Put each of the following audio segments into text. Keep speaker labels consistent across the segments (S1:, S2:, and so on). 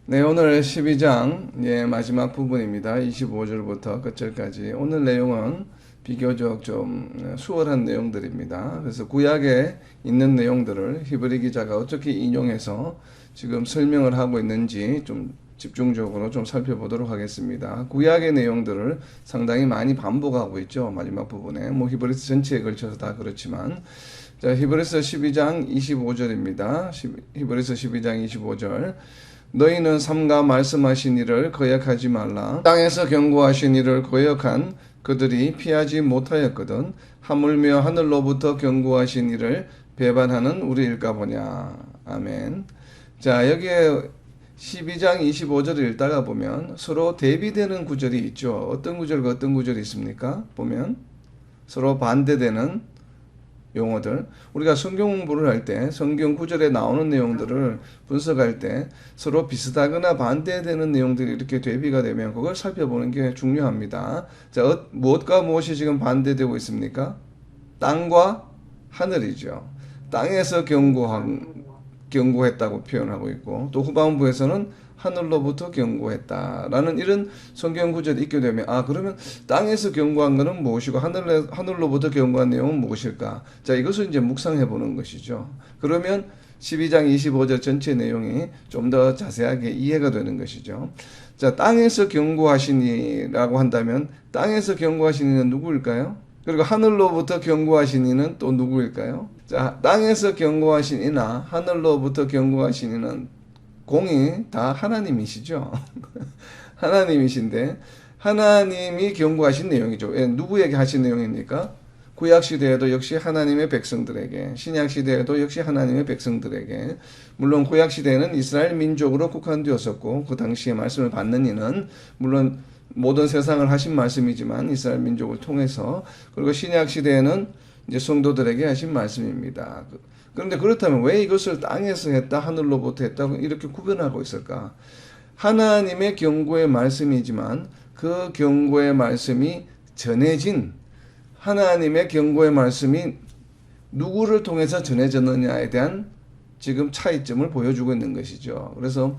S1: 네, 오늘 12장 마지막 부분입니다. 25절부터 끝절까지. 오늘 내용은 비교적 좀 수월한 내용들입니다. 그래서 구약에 있는 내용들을 히브리 기자가 어떻게 인용해서 지금 설명을 하고 있는지 좀 집중적으로 좀 살펴보도록 하겠습니다. 구약의 내용들을 상당히 많이 반복하고 있죠. 마지막 부분에. 히브리서 전체에 걸쳐서 다 그렇지만. 자, 히브리서 12장 25절입니다. 히브리서 12장 25절. 너희는 삼가 말씀하신 이를 거역하지 말라. 땅에서 경고하신 이를 거역한 그들이 피하지 못하였거든. 하물며 하늘로부터 경고하신 이를 배반하는 우리일까 보냐. 아멘. 자, 여기에 12장 25절을 읽다가 보면 서로 대비되는 구절이 있죠. 어떤 구절과 어떤 구절이 있습니까? 보면 서로 반대되는 용어들. 우리가 성경 공부를 할 때 성경 구절에 나오는 내용들을 분석할 때 서로 비슷하거나 반대되는 내용들이 이렇게 대비가 되면 그걸 살펴보는 게 중요합니다. 자, 무엇과 무엇이 지금 반대되고 있습니까? 땅과 하늘이죠. 땅에서 경고했다고 표현하고 있고, 또 후반부에서는 하늘로부터 경고했다라는 이런 성경 구절이 있게 되면, 그러면 땅에서 경고한 것은 무엇이고 하늘로부터 경고한 내용은 무엇일까? 자, 이것을 이제 묵상해 보는 것이죠. 그러면 12장 25절 전체 내용이 좀 더 자세하게 이해가 되는 것이죠. 자, 땅에서 경고하시니라고 한다면 땅에서 경고하시니는 누구일까요? 그리고 하늘로부터 경고하신 이는 또 누구일까요? 자, 땅에서 경고하신 이나 하늘로부터 경고하신 이는 공이 다 하나님이시죠. 하나님이신데 하나님이 경고하신 내용이죠. 누구에게 하신 내용입니까? 구약시대에도 역시 하나님의 백성들에게, 신약시대에도 역시 하나님의 백성들에게. 물론 구약시대에는 이스라엘 민족으로 국한되었었고 그 당시에 말씀을 받는 이는 물론 모든 세상을 하신 말씀이지만 이스라엘 민족을 통해서, 그리고 신약시대에는 이제 성도들에게 하신 말씀입니다. 그런데 그렇다면 왜 이것을 땅에서 했다, 하늘로부터 했다 이렇게 구분하고 있을까? 하나님의 경고의 말씀이지만 그 경고의 말씀이 전해진, 하나님의 경고의 말씀이 누구를 통해서 전해졌느냐에 대한 지금 차이점을 보여주고 있는 것이죠. 그래서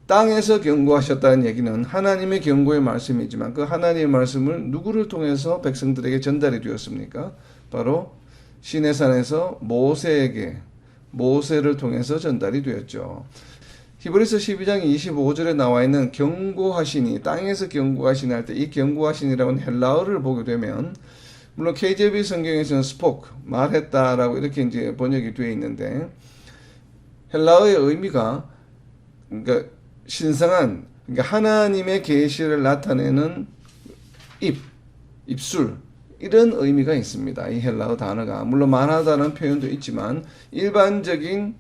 S1: 땅에서 경고하셨다는 얘기는 하나님의 경고의 말씀이지만 그 하나님의 말씀을 누구를 통해서 백성들에게 전달이 되었습니까? 바로 시내산에서 모세를 통해서 전달이 되었죠. 히브리서 12장 25절에 나와 있는 경고하시니, 땅에서 경고하시니 할 때 이 경고하시니라는 헬라어를 보게 되면, 물론 KJV 성경에서는 spoke, 말했다라고 이렇게 이제 번역이 되어 있는데, 헬라어의 의미가 그러니까 신성한, 그러니까 하나님의 계시를 나타내는 입술, 이런 의미가 있습니다. 이 헬라어 단어가. 물론 말하다는 표현도 있지만 일반적인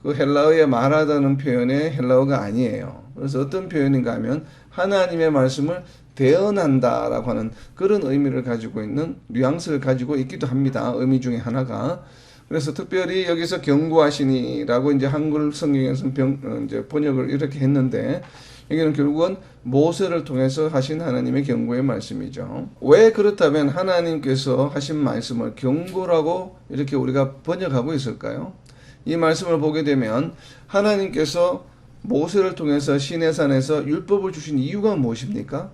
S1: 그 헬라어의 말하다는 표현의 헬라어가 아니에요. 그래서 어떤 표현인가 하면 하나님의 말씀을 대언한다라고 하는 그런 의미를 가지고 있는, 뉘앙스를 가지고 있기도 합니다. 의미 중에 하나가. 그래서 특별히 여기서 경고하시니라고 이제 한글 성경에서는 이제 번역을 이렇게 했는데, 여기는 결국은 모세를 통해서 하신 하나님의 경고의 말씀이죠. 왜 그렇다면 하나님께서 하신 말씀을 경고라고 이렇게 우리가 번역하고 있을까요? 이 말씀을 보게 되면 하나님께서 모세를 통해서 시내산에서 율법을 주신 이유가 무엇입니까?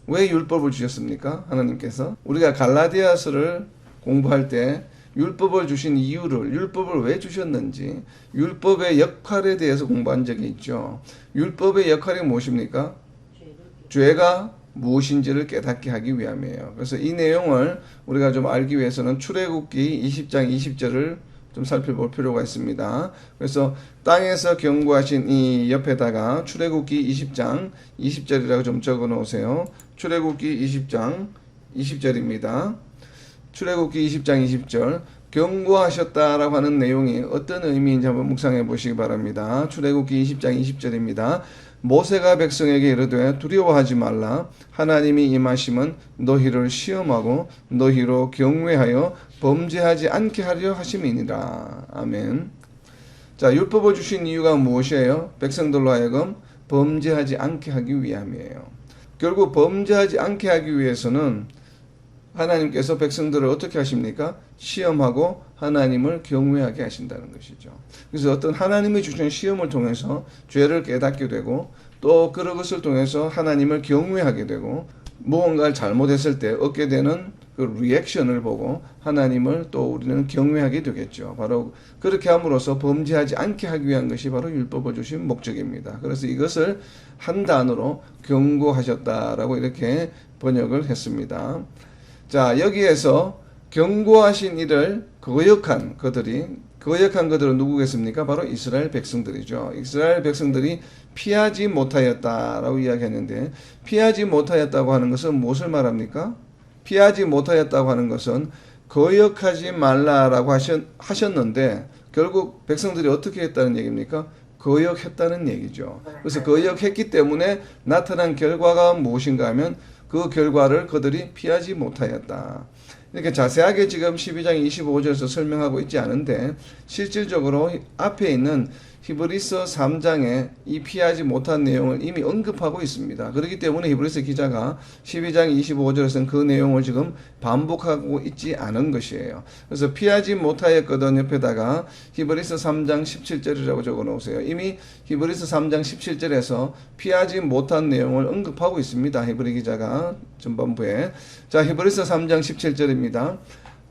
S1: 왜 율법을 주셨습니까? 하나님께서. 우리가 갈라디아서를 공부할 때 율법을 주신 이유를, 율법을 왜 주셨는지, 율법의 역할에 대해서 공부한 적이 있죠. 율법의 역할이 무엇입니까? 죄가 무엇인지를 깨닫게 하기 위함이에요. 그래서 이 내용을 우리가 좀 알기 위해서는 출애굽기 20장 20절을 좀 살펴볼 필요가 있습니다. 그래서 땅에서 경고하신 이 옆에다가 출애굽기 20장 20절이라고 좀 적어 놓으세요. 출애굽기 20장 20절입니다. 출애굽기 20장 20절, 경고하셨다라고 하는 내용이 어떤 의미인지 한번 묵상해 보시기 바랍니다. 출애굽기 20장 20절입니다. 모세가 백성에게 이르되 두려워하지 말라. 하나님이 임하심은 너희를 시험하고 너희로 경외하여 범죄하지 않게 하려 하심이니라. 아멘. 자, 율법을 주신 이유가 무엇이에요? 백성들로 하여금 범죄하지 않게 하기 위함이에요. 결국 범죄하지 않게 하기 위해서는 하나님께서 백성들을 어떻게 하십니까? 시험하고 하나님을 경외하게 하신다는 것이죠. 그래서 어떤 하나님이 주신 시험을 통해서 죄를 깨닫게 되고 또 그런 것을 통해서 하나님을 경외하게 되고 무언가를 잘못했을 때 얻게 되는 그 리액션을 보고 하나님을 또 우리는 경외하게 되겠죠. 바로 그렇게 함으로써 범죄하지 않게 하기 위한 것이 바로 율법을 주신 목적입니다. 그래서 이것을 한 단어로 경고하셨다라고 이렇게 번역을 했습니다. 자, 여기에서 경고하신 이를 거역한 그들은 누구겠습니까? 바로 이스라엘 백성들이죠. 이스라엘 백성들이 피하지 못하였다라고 이야기했는데 피하지 못하였다고 하는 것은 무엇을 말합니까? 피하지 못하였다고 하는 것은 거역하지 말라라고 하셨는데 결국 백성들이 어떻게 했다는 얘기입니까? 거역했다는 얘기죠. 그래서 거역했기 때문에 나타난 결과가 무엇인가 하면 그 결과를 그들이 피하지 못하였다. 이렇게 자세하게 지금 12장 25절에서 설명하고 있지 않은데 실질적으로 앞에 있는 히브리서 3장에 이 피하지 못한 내용을 이미 언급하고 있습니다. 그렇기 때문에 히브리서 기자가 12장 25절에서는 그 내용을 지금 반복하고 있지 않은 것이에요. 그래서 피하지 못하였거든 옆에다가 히브리서 3장 17절이라고 적어 놓으세요. 이미 히브리서 3장 17절에서 피하지 못한 내용을 언급하고 있습니다. 히브리 기자가 전반부에. 자, 히브리서 3장 17절입니다.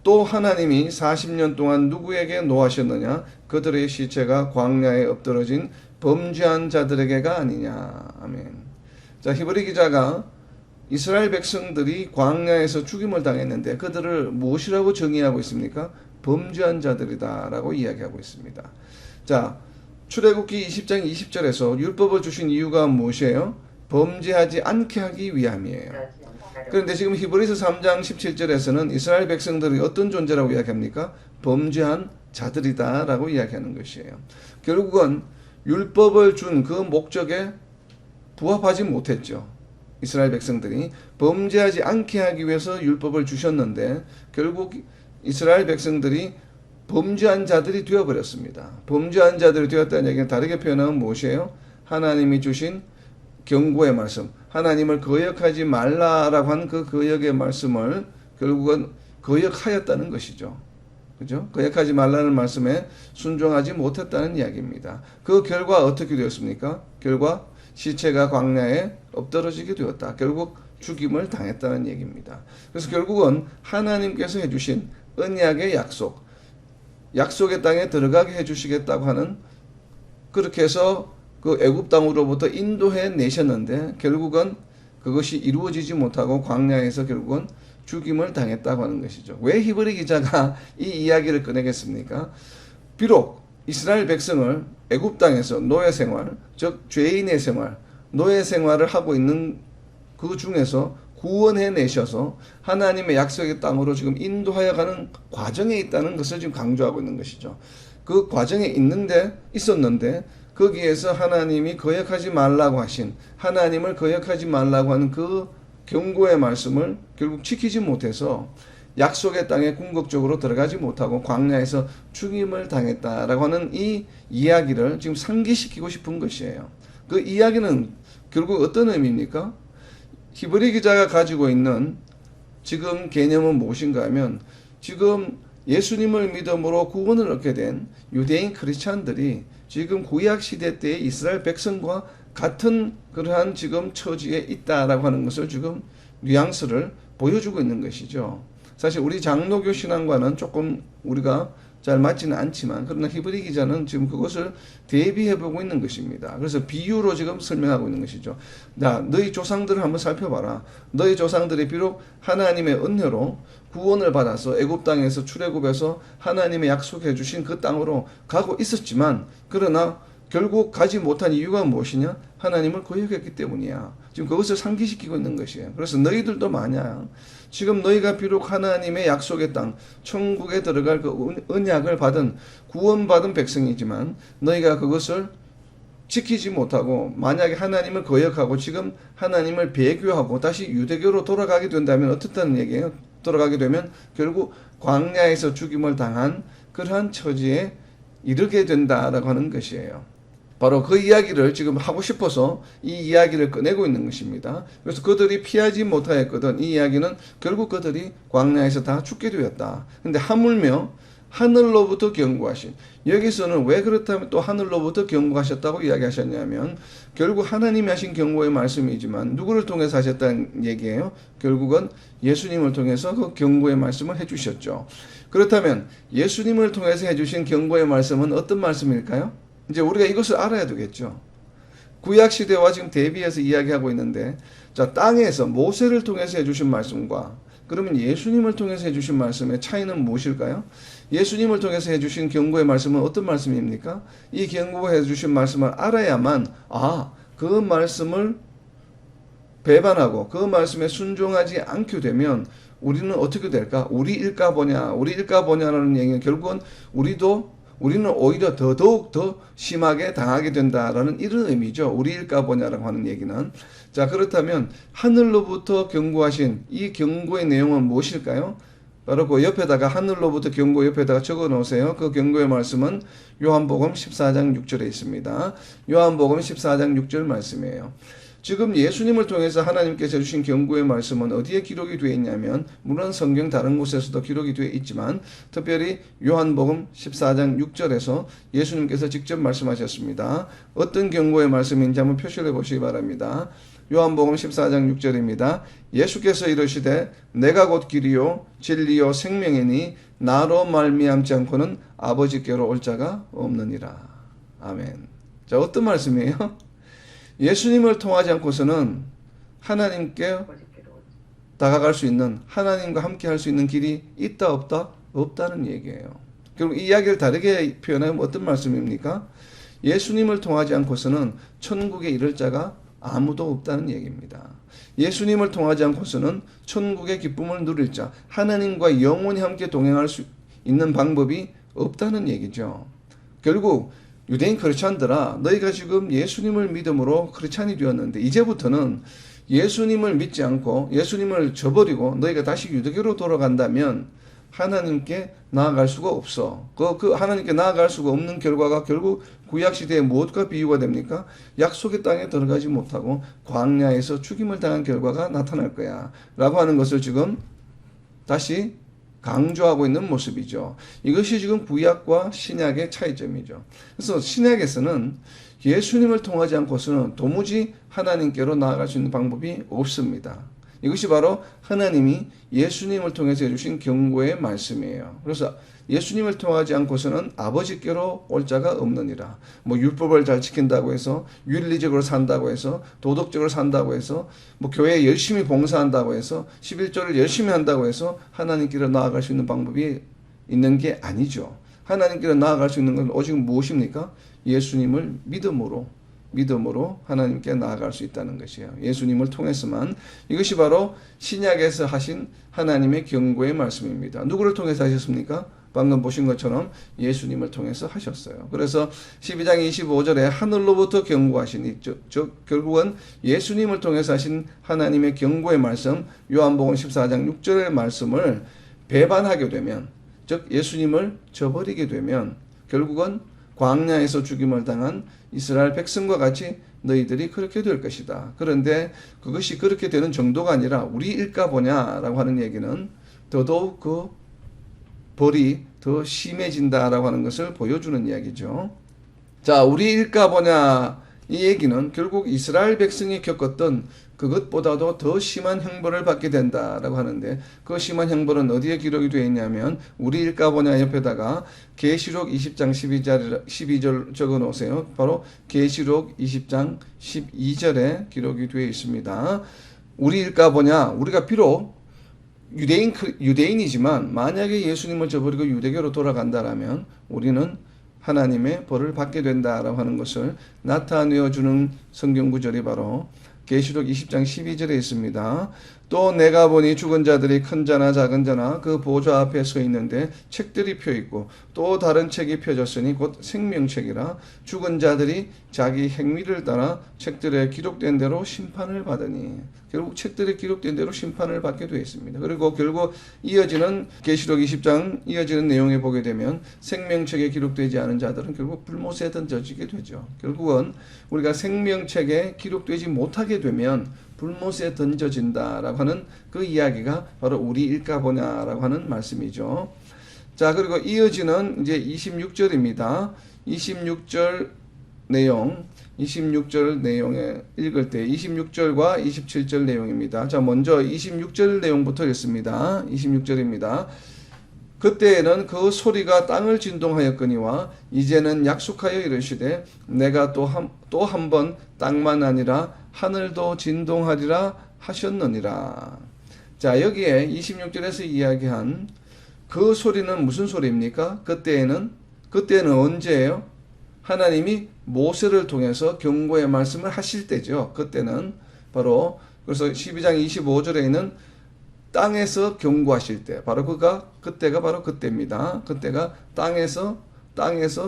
S1: 또 하나님이 40년 동안 누구에게 노하셨느냐? 그들의 시체가 광야에 엎드러진 범죄한 자들에게가 아니냐. 아멘. 자, 히브리 기자가 이스라엘 백성들이 광야에서 죽임을 당했는데 그들을 무엇이라고 정의하고 있습니까? 범죄한 자들이다라고 이야기하고 있습니다. 자, 출애굽기 20장 20절에서 율법을 주신 이유가 무엇이에요? 범죄하지 않게 하기 위함이에요. 그런데 지금 히브리서 3장 17절에서는 이스라엘 백성들이 어떤 존재라고 이야기합니까? 범죄한 자들이다 라고 이야기하는 것이에요. 결국은 율법을 준 그 목적에 부합하지 못했죠. 이스라엘 백성들이 범죄하지 않게 하기 위해서 율법을 주셨는데 결국 이스라엘 백성들이 범죄한 자들이 되어버렸습니다. 범죄한 자들이 되었다는 얘기는 다르게 표현하면 무엇이에요? 하나님이 주신 경고의 말씀, 하나님을 거역하지 말라라고 한 그 거역의 말씀을 결국은 거역하였다는 것이죠. 그죠? 거역하지 말라는 말씀에 순종하지 못했다는 이야기입니다. 그 결과 어떻게 되었습니까? 결과 시체가 광야에 엎드러지게 되었다. 결국 죽임을 당했다는 얘기입니다. 그래서 결국은 하나님께서 해주신 언약의 약속, 약속의 땅에 들어가게 해주시겠다고 하는 그렇게 해서 그 애굽 땅으로부터 인도해 내셨는데 결국은 그것이 이루어지지 못하고 광야에서 결국은 죽임을 당했다고 하는 것이죠. 왜 히브리 기자가 이 이야기를 꺼내겠습니까? 비록 이스라엘 백성을 애굽 땅에서 노예 생활, 즉 죄인의 생활, 노예 생활을 하고 있는 그 중에서 구원해 내셔서 하나님의 약속의 땅으로 지금 인도하여 가는 과정에 있다는 것을 지금 강조하고 있는 것이죠. 그 과정에 있었는데 거기에서 하나님이 거역하지 말라고 하신, 하나님을 거역하지 말라고 하는 그 경고의 말씀을 결국 지키지 못해서 약속의 땅에 궁극적으로 들어가지 못하고 광야에서 죽임을 당했다라고 하는 이 이야기를 지금 상기시키고 싶은 것이에요. 그 이야기는 결국 어떤 의미입니까? 히브리 기자가 가지고 있는 지금 개념은 무엇인가 하면 지금 예수님을 믿음으로 구원을 얻게 된 유대인 크리스찬들이 지금 구약 시대 때의 이스라엘 백성과 같은 그러한 지금 처지에 있다라고 하는 것을 지금 뉘앙스를 보여주고 있는 것이죠. 사실 우리 장로교 신앙과는 조금 우리가 잘 맞지는 않지만 그러나 히브리 기자는 지금 그것을 대비해보고 있는 것입니다. 그래서 비유로 지금 설명하고 있는 것이죠. 자, 너희 조상들을 한번 살펴봐라. 너희 조상들이 비록 하나님의 은혜로 구원을 받아서 애굽 땅에서 출애굽해서 하나님의 약속해 주신 그 땅으로 가고 있었지만 그러나 결국 가지 못한 이유가 무엇이냐? 하나님을 거역했기 때문이야. 지금 그것을 상기시키고 있는 것이에요. 그래서 너희들도 만약 지금 너희가 비록 하나님의 약속의 땅, 천국에 들어갈 그 언약을 받은 구원받은 백성이지만 너희가 그것을 지키지 못하고 만약에 하나님을 거역하고 지금 하나님을 배교하고 다시 유대교로 돌아가게 된다면 어떻다는 얘기예요? 돌아가게 되면 결국 광야에서 죽임을 당한 그러한 처지에 이르게 된다라고 하는 것이에요. 바로 그 이야기를 지금 하고 싶어서 이 이야기를 꺼내고 있는 것입니다. 그래서 그들이 피하지 못하였거든. 이 이야기는 결국 그들이 광야에서 다 죽게 되었다. 근데 하물며 하늘로부터 경고하신. 여기서는 왜 그렇다면 또 하늘로부터 경고하셨다고 이야기하셨냐면 결국 하나님이 하신 경고의 말씀이지만 누구를 통해서 하셨다는 얘기예요? 결국은 예수님을 통해서 그 경고의 말씀을 해주셨죠. 그렇다면 예수님을 통해서 해주신 경고의 말씀은 어떤 말씀일까요? 이제 우리가 이것을 알아야 되겠죠. 구약 시대와 지금 대비해서 이야기하고 있는데, 자, 땅에서 모세를 통해서 해주신 말씀과 그러면 예수님을 통해서 해주신 말씀의 차이는 무엇일까요? 예수님을 통해서 해주신 경고의 말씀은 어떤 말씀입니까? 이 경고해 주신 말씀을 알아야만 그 말씀을 배반하고 그 말씀에 순종하지 않게 되면 우리는 어떻게 될까? 우리 일까 보냐라는 얘기는 결국은 우리는 오히려 더더욱 더 심하게 당하게 된다라는 이런 의미죠. 우리 일까 보냐라고 하는 얘기는. 자, 그렇다면 하늘로부터 경고하신 이 경고의 내용은 무엇일까요? 바로 그 옆에다가 하늘로부터 경고 옆에다가 적어 놓으세요. 그 경고의 말씀은 요한복음 14장 6절에 있습니다. 요한복음 14장 6절 말씀이에요. 지금 예수님을 통해서 하나님께서 주신 경고의 말씀은 어디에 기록이 되어 있냐면 물론 성경 다른 곳에서도 기록이 되어 있지만 특별히 요한복음 14장 6절에서 예수님께서 직접 말씀하셨습니다. 어떤 경고의 말씀인지 한번 표시를 해보시기 바랍니다. 요한복음 14장 6절입니다. 예수께서 이르시되 내가 곧 길이요 진리요 생명이니 나로 말미암지 않고는 아버지께로 올 자가 없느니라. 아멘. 자, 어떤 말씀이에요? 예수님을 통하지 않고서는 하나님께 다가갈 수 있는, 하나님과 함께 할 수 있는 길이 있다 없다? 없다는 얘기예요. 결국 이 이야기를 다르게 표현하면 어떤 말씀입니까? 예수님을 통하지 않고서는 천국에 이를 자가 아무도 없다는 얘기입니다. 예수님을 통하지 않고서는 천국의 기쁨을 누릴 자, 하나님과 영원히 함께 동행할 수 있는 방법이 없다는 얘기죠. 결국 유대인 크리스찬들아, 너희가 지금 예수님을 믿음으로 크리스찬이 되었는데 이제부터는 예수님을 믿지 않고 예수님을 저버리고 너희가 다시 유대교로 돌아간다면 하나님께 나아갈 수가 없어. 그 하나님께 나아갈 수가 없는 결과가 결국 구약시대에 무엇과 비유가 됩니까? 약속의 땅에 들어가지 못하고 광야에서 죽임을 당한 결과가 나타날 거야 라고 하는 것을 지금 다시 강조하고 있는 모습이죠. 이것이 지금 구약과 신약의 차이점이죠. 그래서 신약에서는 예수님을 통하지 않고서는 도무지 하나님께로 나아갈 수 있는 방법이 없습니다. 이것이 바로 하나님이 예수님을 통해서 해주신 경고의 말씀이에요. 그래서 예수님을 통하지 않고서는 아버지께로 올 자가 없느니라. 율법을 잘 지킨다고 해서, 윤리적으로 산다고 해서, 도덕적으로 산다고 해서, 교회에 열심히 봉사한다고 해서, 11조를 열심히 한다고 해서 하나님께로 나아갈 수 있는 방법이 있는 게 아니죠. 하나님께로 나아갈 수 있는 건 오직 무엇입니까? 예수님을 믿음으로 하나님께 나아갈 수 있다는 것이에요. 예수님을 통해서만. 이것이 바로 신약에서 하신 하나님의 경고의 말씀입니다. 누구를 통해서 하셨습니까? 방금 보신 것처럼 예수님을 통해서 하셨어요. 그래서 12장 25절에 하늘로부터 경고하신, 즉 결국은 예수님을 통해서 하신 하나님의 경고의 말씀, 요한복음 14장 6절의 말씀을 배반하게 되면, 즉 예수님을 저버리게 되면 결국은 광야에서 죽임을 당한 이스라엘 백성과 같이 너희들이 그렇게 될 것이다. 그런데 그것이 그렇게 되는 정도가 아니라 우리 일까 보냐라고 하는 얘기는 더더욱 그 벌이 더 심해진다라고 하는 것을 보여주는 이야기죠. 자, 우리 일까 보냐, 이 얘기는 결국 이스라엘 백성이 겪었던 그것보다도 더 심한 형벌을 받게 된다라고 하는데, 그 심한 형벌은 어디에 기록이 되어 있냐면 우리 일까 보냐 옆에다가 계시록 20장 12절 적어 놓으세요. 바로 계시록 20장 12절에 기록이 되어 있습니다. 우리 일까 보냐, 우리가 비록 유대인이지만 만약에 예수님을 저버리고 유대교로 돌아간다라면 우리는 하나님의 벌을 받게 된다라고 하는 것을 나타내어 주는 성경 구절이 바로 계시록 20장 12절에 있습니다. 또 내가 보니 죽은 자들이 큰 자나 작은 자나 그 보좌 앞에 서 있는데 책들이 펴 있고 또 다른 책이 펴졌으니 곧 생명책이라. 죽은 자들이 자기 행위를 따라 책들에 기록된 대로 심판을 받으니. 결국 책들에 기록된 대로 심판을 받게 되어 있습니다. 그리고 결국 이어지는 계시록 20장 이어지는 내용에 보게 되면 생명책에 기록되지 않은 자들은 결국 불못에 던져지게 되죠. 결국은 우리가 생명책에 기록되지 못하게 되면 불못에 던져진다라고 하는 그 이야기가 바로 우리 일까 보냐라고 하는 말씀이죠. 자, 그리고 이어지는 이제 26절입니다. 26절 내용, 26절 내용에 읽을 때 26절과 27절 내용입니다. 자, 먼저 26절 내용부터 읽습니다. 26절입니다. 그때에는 그 소리가 땅을 진동하였거니와 이제는 약속하여 이르시되 내가 또 한 번 땅만 아니라 하늘도 진동하리라 하셨느니라. 자, 여기에 26절에서 이야기한 그 소리는 무슨 소리입니까? 그때는 언제예요? 하나님이 모세를 통해서 경고의 말씀을 하실 때죠. 그때는 바로 그래서 12장 25절에 있는 땅에서 경고하실 때 그때가 바로 그때입니다. 그때가 땅에서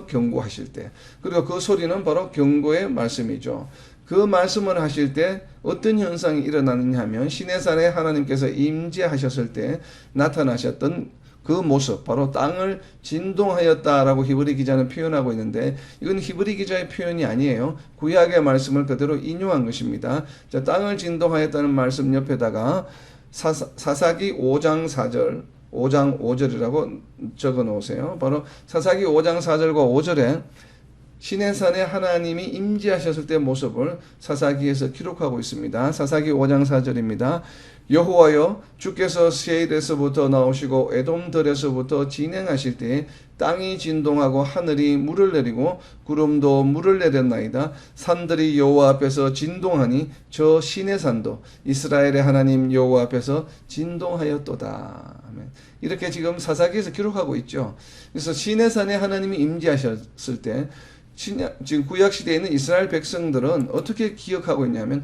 S1: 경고하실 때. 그리고 그 소리는 바로 경고의 말씀이죠. 그 말씀을 하실 때 어떤 현상이 일어나느냐 하면 시내산에 하나님께서 임재하셨을 때 나타나셨던 그 모습, 바로 땅을 진동하였다라고 히브리 기자는 표현하고 있는데 이건 히브리 기자의 표현이 아니에요. 구약의 말씀을 그대로 인용한 것입니다. 자, 땅을 진동하였다는 말씀 옆에다가 사사기 5장 4절, 5장 5절이라고 적어 놓으세요. 바로 사사기 5장 4절과 5절에 시내산에 하나님이 임재하셨을 때 모습을 사사기에서 기록하고 있습니다. 사사기 5장 4절입니다. 여호와여 주께서 세일에서부터 나오시고 에돔들에서부터 진행하실 때 땅이 진동하고 하늘이 물을 내리고 구름도 물을 내렸나이다. 산들이 여호와 앞에서 진동하니 저 시내산도 이스라엘의 하나님 여호와 앞에서 진동하였도다. 이렇게 지금 사사기에서 기록하고 있죠. 그래서 시내산에 하나님이 임재하셨을 때 지금 구약시대에 있는 이스라엘 백성들은 어떻게 기억하고 있냐면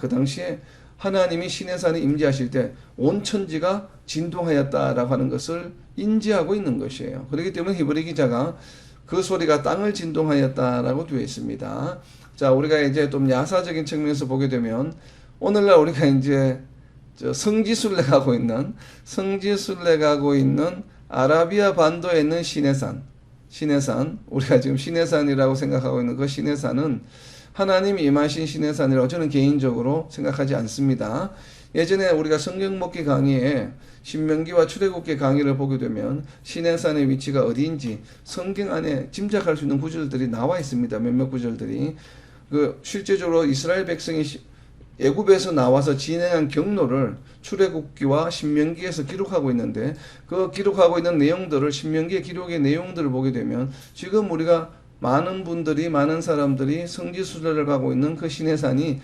S1: 그 당시에 하나님이 시내산에 임재하실 때 온 천지가 진동하였다라고 하는 것을 인지하고 있는 것이에요. 그렇기 때문에 히브리 기자가 그 소리가 땅을 진동하였다라고 되어 있습니다. 자, 우리가 이제 좀 야사적인 측면에서 보게 되면 오늘날 우리가 이제 성지순례 가고 있는 아라비아 반도에 있는 시내산, 우리가 지금 시내산이라고 생각하고 있는 그 시내산은 하나님이 임하신 시내산이라고 저는 개인적으로 생각하지 않습니다. 예전에 우리가 성경 먹기 강의에 신명기와 출애굽기 강의를 보게 되면 시내산의 위치가 어디인지 성경 안에 짐작할 수 있는 구절들이 나와 있습니다. 몇몇 구절들이. 실제적으로 이스라엘 백성이 애굽에서 나와서 진행한 경로를 출애굽기와 신명기에서 기록하고 있는데 그 기록하고 있는 내용들을 신명기의 기록의 내용들을 보게 되면 지금 우리가 많은 사람들이 성지순례를 가고 있는 그 시내산이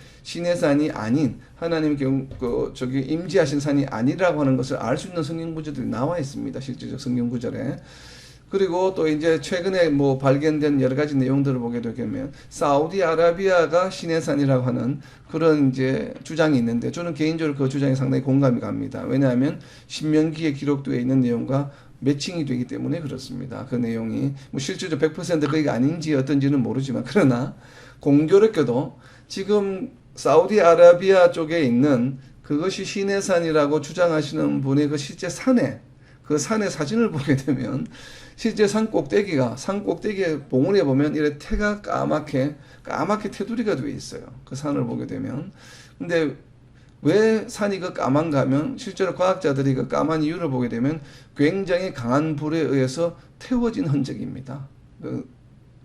S1: 아닌 하나님 임재하신 산이 아니라고 하는 것을 알 수 있는 성경 구절들이 나와 있습니다. 실제적 성경 구절에. 그리고 또 이제 최근에 발견된 여러 가지 내용들을 보게 되면 사우디아라비아가 시내산이라고 하는 그런 이제 주장이 있는데 저는 개인적으로 그 주장에 상당히 공감이 갑니다. 왜냐하면 신명기에 기록되어 있는 내용과 매칭이 되기 때문에 그렇습니다. 그 내용이 실제로 100% 그게 아닌지 어떤지는 모르지만 그러나 공교롭게도 지금 사우디아라비아 쪽에 있는 그것이 시내산이라고 주장하시는 분의 그 실제 그 산의 사진을 보게 되면 실제 산 꼭대기에 봉우리에 보면 이래 태가 까맣게 테두리가 되어 있어요. 그 산을 보게 되면. 근데 왜 산이 그 까만가 하면 실제로 과학자들이 그 까만 이유를 보게 되면 굉장히 강한 불에 의해서 태워진 흔적입니다.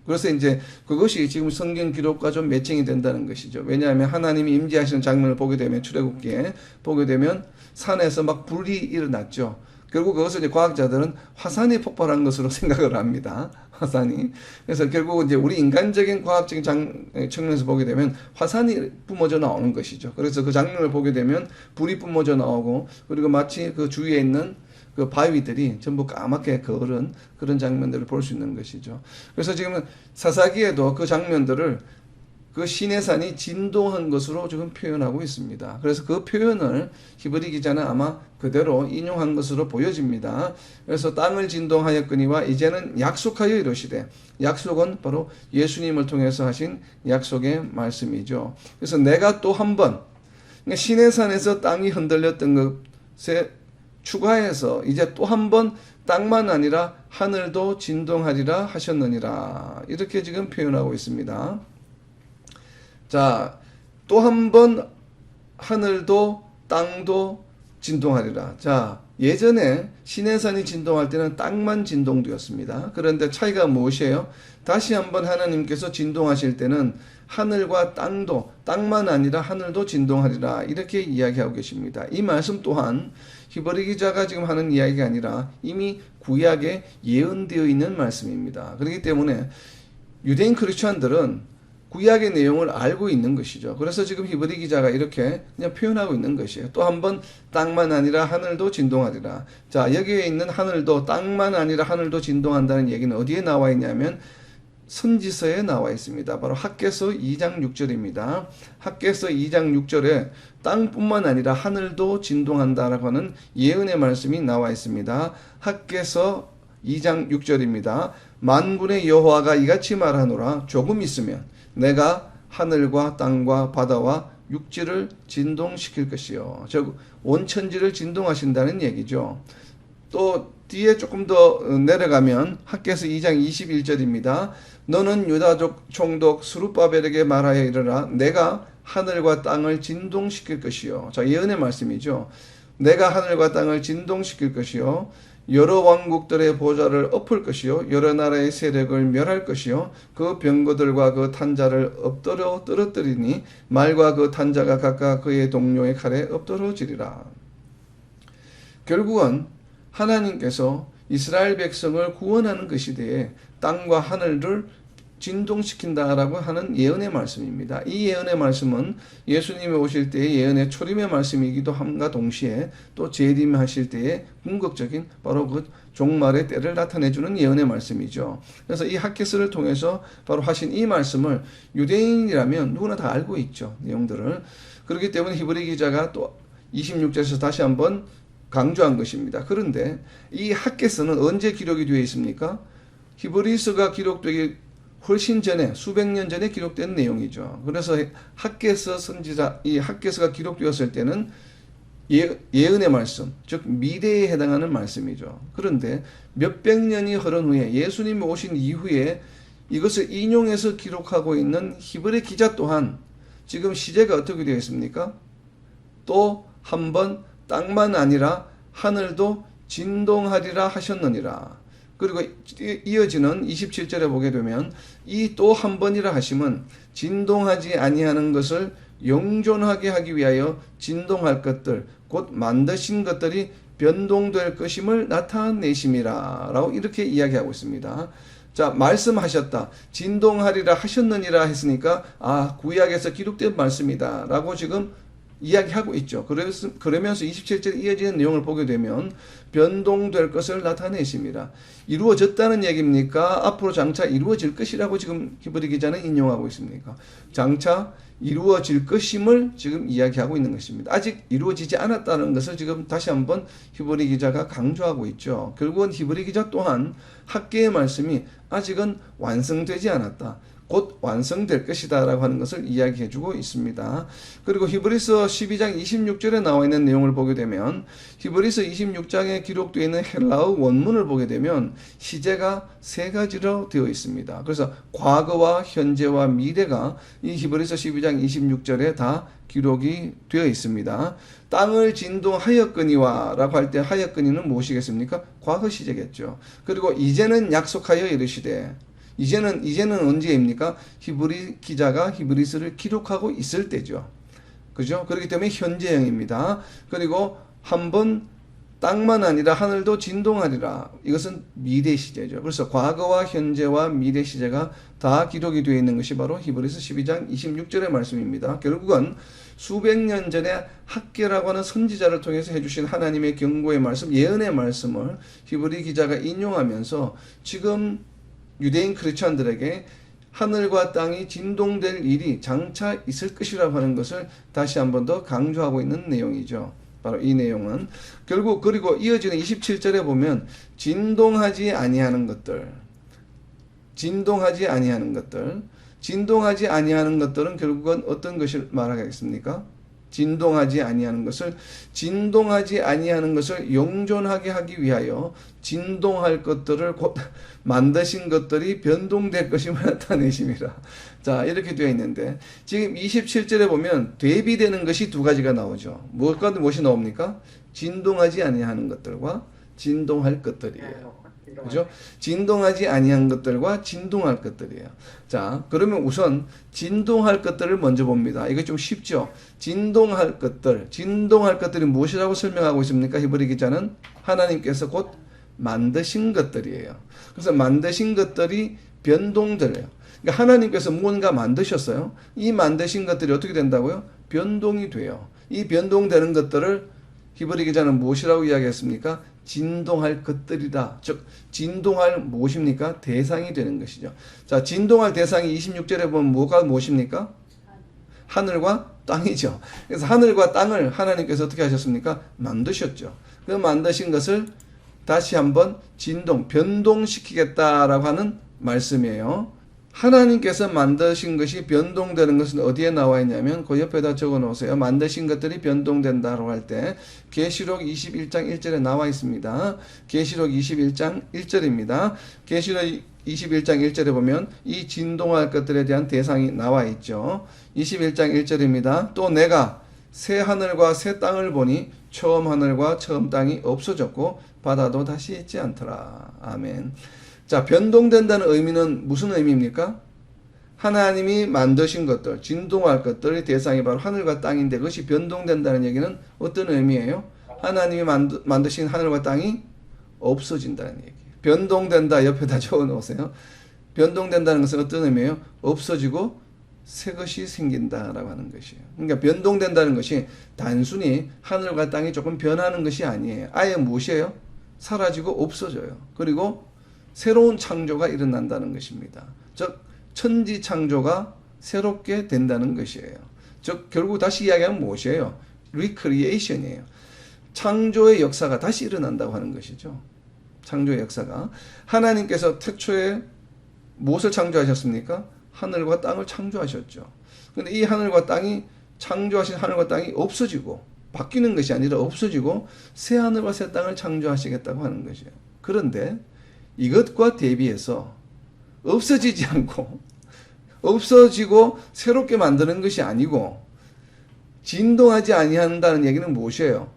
S1: 그래서 이제 그것이 지금 성경 기록과 좀 매칭이 된다는 것이죠. 왜냐하면 하나님이 임재하시는 장면을 보게 되면 출애굽기에 보게 되면 산에서 막 불이 일어났죠. 결국 그것을 이제 과학자들은 화산이 폭발한 것으로 생각을 합니다. 화산이. 그래서 결국 이제 우리 인간적인 과학적인 측면에서 보게 되면 화산이 뿜어져 나오는 것이죠. 그래서 그 장면을 보게 되면 불이 뿜어져 나오고 그리고 마치 그 주위에 있는 그 바위들이 전부 까맣게 거른 그런 장면들을 볼 수 있는 것이죠. 그래서 지금 사사기에도 그 장면들을 그 시내산이 진동한 것으로 지금 표현하고 있습니다. 그래서 그 표현을 히브리 기자는 아마 그대로 인용한 것으로 보여집니다. 그래서 땅을 진동하였거니와 이제는 약속하여 이르시되, 약속은 바로 예수님을 통해서 하신 약속의 말씀이죠. 그래서 내가 또 한 번, 그러니까 시내산에서 땅이 흔들렸던 것에 추가해서 이제 또 한 번 땅만 아니라 하늘도 진동하리라 하셨느니라. 이렇게 지금 표현하고 있습니다. 자, 또 한 번 하늘도 땅도 진동하리라. 자, 예전에 시내산이 진동할 때는 땅만 진동되었습니다. 그런데 차이가 무엇이에요? 다시 한번 하나님께서 진동하실 때는 하늘과 땅도, 땅만 아니라 하늘도 진동하리라, 이렇게 이야기하고 계십니다. 이 말씀 또한 히브리 기자가 지금 하는 이야기가 아니라 이미 구약에 예언되어 있는 말씀입니다. 그렇기 때문에 유대인 크리스천들은 구약의 내용을 알고 있는 것이죠. 그래서 지금 히브리 기자가 이렇게 그냥 표현하고 있는 것이에요. 또 한 번 땅만 아니라 하늘도 진동하리라. 자, 여기에 있는 하늘도, 땅만 아니라 하늘도 진동한다는 얘기는 어디에 나와 있냐면 선지서에 나와 있습니다. 바로 학개서 2장 6절입니다. 학개서 2장 6절에 땅뿐만 아니라 하늘도 진동한다라고 하는 예언의 말씀이 나와 있습니다. 학개서 2장 6절입니다. 만군의 여호와가 이같이 말하노라. 조금 있으면 내가 하늘과 땅과 바다와 육지를 진동시킬 것이요. 즉 온천지를 진동하신다는 얘기죠. 또 뒤에 조금 더 내려가면 학개서 2장 21절입니다. 너는 유다족 총독 스룹바벨에게 말하여 이르라. 내가 하늘과 땅을 진동시킬 것이요. 자, 예언의 말씀이죠. 내가 하늘과 땅을 진동시킬 것이요. 여러 왕국들의 보좌를 엎을 것이요. 여러 나라의 세력을 멸할 것이요. 그 병거들과 그 탄자를 엎드려 떨어뜨리니 말과 그 탄자가 각각 그의 동료의 칼에 엎드러지리라. 결국은 하나님께서 이스라엘 백성을 구원하는 그 시대에 땅과 하늘을 진동시킨다라고 하는 예언의 말씀입니다. 이 예언의 말씀은 예수님이 오실 때의 예언의 초림의 말씀이기도 함과 동시에 또 재림하실 때의 궁극적인 바로 그 종말의 때를 나타내주는 예언의 말씀이죠. 그래서 이 학개서를 통해서 바로 하신 이 말씀을 유대인이라면 누구나 다 알고 있죠. 내용들을. 그렇기 때문에 히브리 기자가 또 26절에서 다시 한번 강조한 것입니다. 그런데 이 학개서는 언제 기록이 되어 있습니까? 히브리서가 기록되기 훨씬 전에, 수백 년 전에 기록된 내용이죠. 그래서 학개서 선지자, 이 학개서가 기록되었을 때는 예언의 말씀, 즉 미래에 해당하는 말씀이죠. 그런데 몇백 년이 흐른 후에 예수님이 오신 이후에 이것을 인용해서 기록하고 있는 히브리 기자 또한 지금 시제가 어떻게 되어 있습니까? 또 한 번 땅만 아니라 하늘도 진동하리라 하셨느니라. 그리고 이어지는 27절에 보게 되면 이 또 한 번이라 하심은 진동하지 아니하는 것을 영존하게 하기 위하여 진동할 것들 곧 만드신 것들이 변동될 것임을 나타내심이라 라고 이렇게 이야기하고 있습니다. 자, 말씀하셨다. 진동하리라 하셨느니라 했으니까 구약에서 기록된 말씀이다 라고 지금 이야기하고 있죠. 그러면서 27절에 이어지는 내용을 보게 되면 변동될 것을 나타내십니다. 이루어졌다는 얘기입니까? 앞으로 장차 이루어질 것이라고 지금 히브리 기자는 인용하고 있습니까? 장차 이루어질 것임을 지금 이야기하고 있는 것입니다. 아직 이루어지지 않았다는 것을 지금 다시 한번 히브리 기자가 강조하고 있죠. 결국은 히브리 기자 또한 학개의 말씀이 아직은 완성되지 않았다. 곧 완성될 것이다 라고 하는 것을 이야기해주고 있습니다. 그리고 히브리서 12장 26절에 나와 있는 내용을 보게 되면 히브리서 26장에 기록되어 있는 헬라어 원문을 보게 되면 시제가 세 가지로 되어 있습니다. 그래서 과거와 현재와 미래가 이 히브리서 12장 26절에 다 기록이 되어 있습니다. 땅을 진동하였거니와 라고 할 때 하였거니는 무엇이겠습니까? 과거 시제겠죠. 그리고 이제는 약속하여 이르시되 이제는 언제입니까? 히브리 기자가 히브리서를 기록하고 있을 때죠. 그죠? 그렇기 때문에 현재형입니다. 그리고 한번 땅만 아니라 하늘도 진동하리라. 이것은 미래 시제죠. 그래서 과거와 현재와 미래 시제가 다 기록이 되어 있는 것이 바로 히브리서 12장 26절의 말씀입니다. 결국은 수백 년 전에 학개라고 하는 선지자를 통해서 해주신 하나님의 경고의 말씀, 예언의 말씀을 히브리 기자가 인용하면서 지금 유대인 크리스천들에게 하늘과 땅이 진동될 일이 장차 있을 것이라고 하는 것을 다시 한 번 더 강조하고 있는 내용이죠. 바로 이 내용은 결국 그리고 이어지는 27절에 보면 진동하지 아니하는 것들, 진동하지 아니하는 것들은 결국은 어떤 것을 말하겠습니까? 진동하지 아니하는 것을, 진동하지 아니하는 것을 영존하게 하기 위하여 진동할 것들을 곧 만드신 것들이 변동될 것임을 나타내심이라. 자, 이렇게 되어 있는데 지금 27절에 보면 대비되는 것이 두 가지가 나오죠. 무엇이 나옵니까? 진동하지 아니하는 것들과 진동할 것들이에요. 그죠? 진동하지 아니한 것들과 진동할 것들이에요. 자, 그러면 우선 진동할 것들을 먼저 봅니다. 이거 좀 쉽죠? 진동할 것들이 무엇이라고 설명하고 있습니까? 히브리 기자는 하나님께서 곧 만드신 것들이에요. 그래서 만드신 것들이 변동돼요. 그러니까 하나님께서 무언가 만드셨어요. 이 만드신 것들이 어떻게 된다고요? 변동이 돼요. 이 변동되는 것들을 히브리 기자는 무엇이라고 이야기했습니까? 진동할 것들이다. 즉 진동할 무엇입니까? 대상이 되는 것이죠. 자, 진동할 대상이 26절에 보면 뭐가 무엇입니까? 하늘과 땅이죠. 그래서 하늘과 땅을 하나님께서 어떻게 하셨습니까? 만드셨죠. 그 만드신 것을 다시 한번 변동시키겠다라고 하는 말씀이에요. 하나님께서 만드신 것이 변동되는 것은 어디에 나와 있냐면 그 옆에다 적어 놓으세요. 만드신 것들이 변동된다라고 할 때 계시록 21장 1절에 나와 있습니다. 계시록 21장 1절입니다. 계시록 21장 1절에 보면 이 진동할 것들에 대한 대상이 나와 있죠. 21장 1절입니다. 또 내가 새 하늘과 새 땅을 보니 처음 하늘과 처음 땅이 없어졌고 바다도 다시 있지 않더라. 아멘. 자, 변동된다는 의미는 무슨 의미입니까? 하나님이 만드신 것들, 진동할 것들의 대상이 바로 하늘과 땅인데 그것이 변동된다는 얘기는 어떤 의미예요? 하나님이 만드신 하늘과 땅이 없어진다는 얘기예요. 변동된다 옆에다 적어 놓으세요. 변동된다는 것은 어떤 의미예요? 없어지고 새 것이 생긴다라고 하는 것이에요. 그러니까 변동된다는 것이 단순히 하늘과 땅이 조금 변하는 것이 아니에요. 아예 무엇이에요? 사라지고 없어져요. 그리고 새로운 창조가 일어난다는 것입니다. 즉 천지 창조가 새롭게 된다는 것이에요. 즉 결국 다시 이야기하면 무엇이에요? 리크리에이션이에요. 창조의 역사가 다시 일어난다고 하는 것이죠. 창조의 역사가. 하나님께서 태초에 무엇을 창조하셨습니까? 하늘과 땅을 창조하셨죠. 그런데 이 하늘과 땅이 창조하신 하늘과 땅이 없어지고 바뀌는 것이 아니라 없어지고 새 하늘과 새 땅을 창조하시겠다고 하는 것이에요. 그런데 이것과 대비해서 없어지지 않고 없어지고 새롭게 만드는 것이 아니고 진동하지 아니한다는 얘기는 무엇이에요?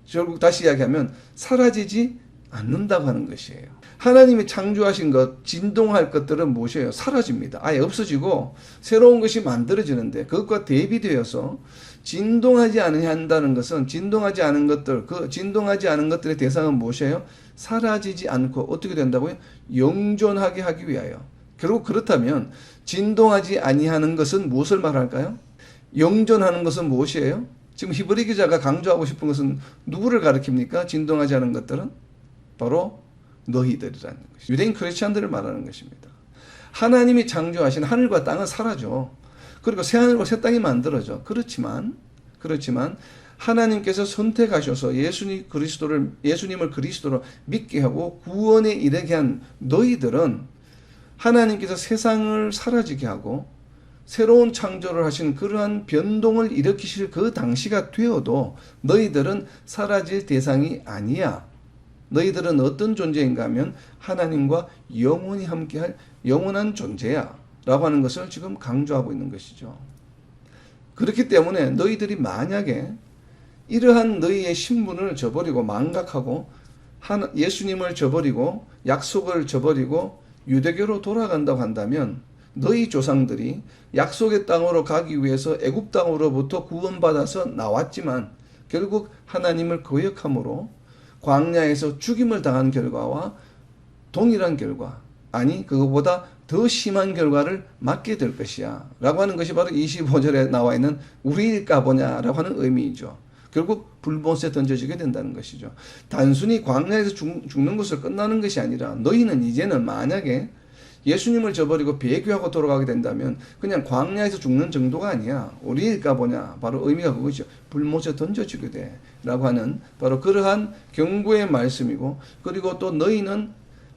S1: 결국 다시 이야기하면 사라지지 않는다고 하는 것이에요. 하나님이 창조하신 것, 진동할 것들은 무엇이에요? 사라집니다. 아예 없어지고 새로운 것이 만들어지는데 그것과 대비되어서 진동하지 않는다는 것은 진동하지 않은 것들, 그 진동하지 않은 것들의 대상은 무엇이에요? 사라지지 않고 어떻게 된다고요? 영존하게 하기 위하여. 결국 그렇다면 진동하지 아니하는 것은 무엇을 말할까요? 영존하는 것은 무엇이에요? 지금 히브리 기자가 강조하고 싶은 것은 누구를 가리킵니까? 진동하지 않은 것들은 바로 너희들이라는 것이 유대인 크리스찬들을 말하는 것입니다. 하나님이 창조하신 하늘과 땅은 사라져. 그리고 새 하늘과 새 땅이 만들어져. 그렇지만 하나님께서 선택하셔서 예수님을 그리스도로 믿게 하고 구원에 이르게 한 너희들은 하나님께서 세상을 사라지게 하고 새로운 창조를 하신 그러한 변동을 일으키실 그 당시가 되어도 너희들은 사라질 대상이 아니야. 너희들은 어떤 존재인가 하면 하나님과 영원히 함께할 영원한 존재야 라고 하는 것을 지금 강조하고 있는 것이죠. 그렇기 때문에 너희들이 만약에 이러한 너희의 신분을 저버리고 망각하고 예수님을 저버리고 약속을 저버리고 유대교로 돌아간다고 한다면 너희 조상들이 약속의 땅으로 가기 위해서 애굽 땅으로부터 구원받아서 나왔지만 결국 하나님을 거역함으로 광야에서 죽임을 당한 결과와 동일한 결과, 아니 그것보다 더 심한 결과를 맞게 될 것이야 라고 하는 것이 바로 25절에 나와 있는 우리일까 보냐라고 하는 의미이죠. 결국 불못에 던져지게 된다는 것이죠. 단순히 광야에서 죽는 것을 끝나는 것이 아니라 너희는 이제는 만약에 예수님을 저버리고 배교하고 돌아가게 된다면 그냥 광야에서 죽는 정도가 아니야. 우리일까 보냐. 바로 의미가 그거죠. 불못에 던져지게 돼 라고 하는 바로 그러한 경고의 말씀이고, 그리고 또 너희는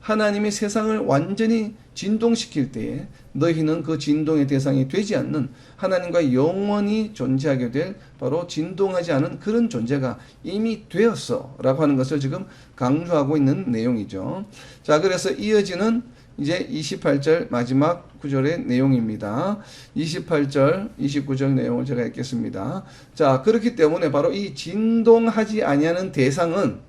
S1: 하나님이 세상을 완전히 진동시킬 때에 너희는 그 진동의 대상이 되지 않는 하나님과 영원히 존재하게 될 바로 진동하지 않은 그런 존재가 이미 되었어 라고 하는 것을 지금 강조하고 있는 내용이죠. 자, 그래서 이어지는 이제 28절 마지막 구절의 내용입니다. 28절, 29절 내용을 제가 읽겠습니다. 자, 그렇기 때문에 바로 이 진동하지 아니하는 대상은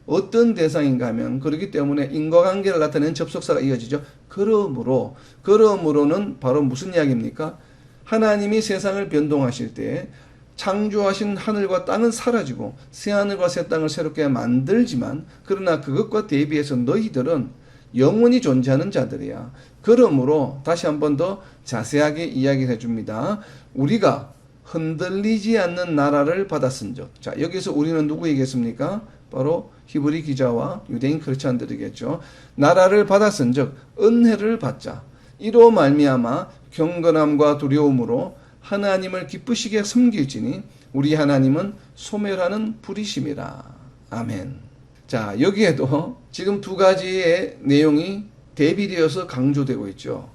S1: 어떤 대상인가 하면, 그렇기 때문에 인과관계를 나타내는 접속사가 이어지죠. 그러므로는 바로 무슨 이야기입니까? 하나님이 세상을 변동하실 때 창조하신 하늘과 땅은 사라지고 새 하늘과 새 땅을 새롭게 만들지만, 그러나 그것과 대비해서 너희들은 영원히 존재하는 자들이야. 그러므로 다시 한 번 더 자세하게 이야기를 해줍니다. 우리가 흔들리지 않는 나라를 받았은즉. 자, 여기서 우리는 누구 얘기했습니까? 바로 히브리 기자와 유대인 크리스찬들이겠죠. 나라를 받았은즉 은혜를 받자. 이로 말미암아 경건함과 두려움으로 하나님을 기쁘시게 섬길지니 우리 하나님은 소멸하는 불이심이라. 아멘. 자, 여기에도 지금 두 가지의 내용이 대비되어서 강조되고 있죠.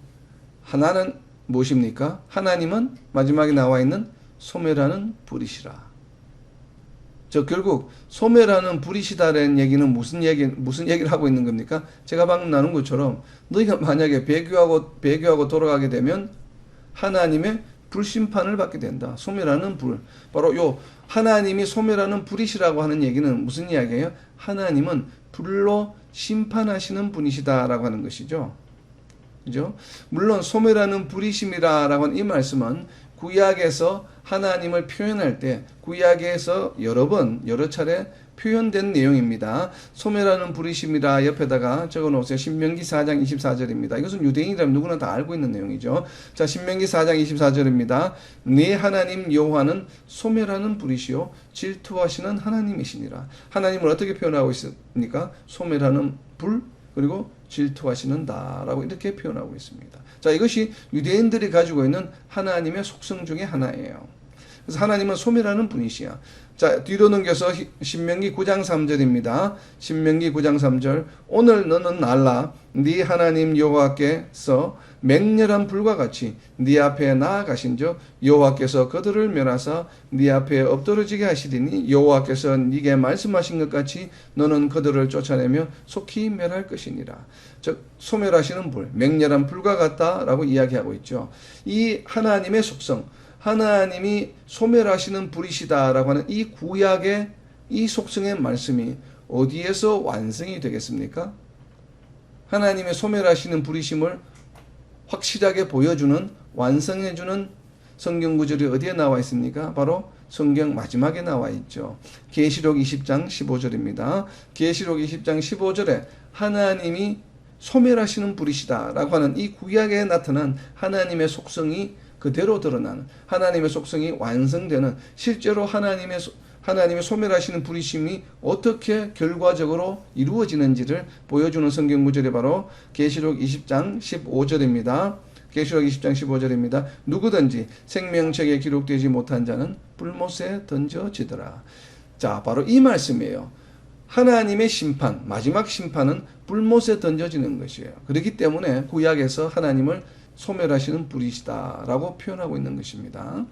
S1: 하나는 무엇입니까? 하나님은 마지막에 나와 있는 소멸하는 불이시라. 저 결국 소멸하는 불이시다라는 얘기는 무슨 얘기를 하고 있는 겁니까? 제가 방금 나눈 것처럼 너희가 만약에 배교하고 돌아가게 되면 하나님의 불심판을 받게 된다. 소멸하는 불. 바로 요 하나님이 소멸하는 불이시라고 하는 얘기는 무슨 이야기예요? 하나님은 불로 심판하시는 분이시다라고 하는 것이죠. 그죠? 물론 소멸하는 불이심이라고 하는 이 말씀은 구약에서 하나님을 표현할 때 구약에서 여러 차례 표현된 내용입니다. 소멸하는 불이심이라 옆에다가 적어놓으세요. 신명기 4장 24절입니다. 이것은 유대인이라면 누구나 다 알고 있는 내용이죠. 자, 신명기 4장 24절입니다. 네 하나님 여호와는 소멸하는 불이시요 질투하시는 하나님이시니라. 하나님을 어떻게 표현하고 있습니까? 소멸하는 불, 그리고 질투하시는다라고 이렇게 표현하고 있습니다. 자, 이것이 유대인들이 가지고 있는 하나님의 속성 중에 하나예요. 그래서 하나님은 소멸하는 분이시야. 자, 뒤로 넘겨서 신명기 9장 3절입니다. 신명기 9장 3절. 오늘 너는 알라 네 하나님 여호와께서 맹렬한 불과 같이 네 앞에 나아가신즉 여호와께서 그들을 멸하사 네 앞에 엎드러지게 하시리니 여호와께서 네게 말씀하신 것 같이 너는 그들을 쫓아내며 속히 멸할 것이니라. 즉 소멸하시는 불, 맹렬한 불과 같다라고 이야기하고 있죠. 이 하나님의 속성, 하나님이 소멸하시는 불이시다라고 하는 이 구약의 이 속성의 말씀이 어디에서 완성이 되겠습니까? 하나님의 소멸하시는 불이심을 확실하게 보여주는, 완성해주는 성경 구절이 어디에 나와 있습니까? 바로 성경 마지막에 나와 있죠. 계시록 20장 15절입니다. 계시록 20장 15절에 하나님이 소멸하시는 불이시다라고 하는 이 구약에 나타난 하나님의 속성이 그대로 드러나는, 하나님의 속성이 완성되는, 실제로 하나님의 소멸하시는 불이심이 어떻게 결과적으로 이루어지는지를 보여주는 성경 구절이 바로 계시록 20장 15절입니다. 계시록 20장 15절입니다. 누구든지 생명책에 기록되지 못한 자는 불못에 던져지더라. 자, 바로 이 말씀이에요. 하나님의 심판, 마지막 심판은 불못에 던져지는 것이에요. 그렇기 때문에 구약에서 하나님을 소멸하시는 불이시다라고 표현하고 있는 것입니다.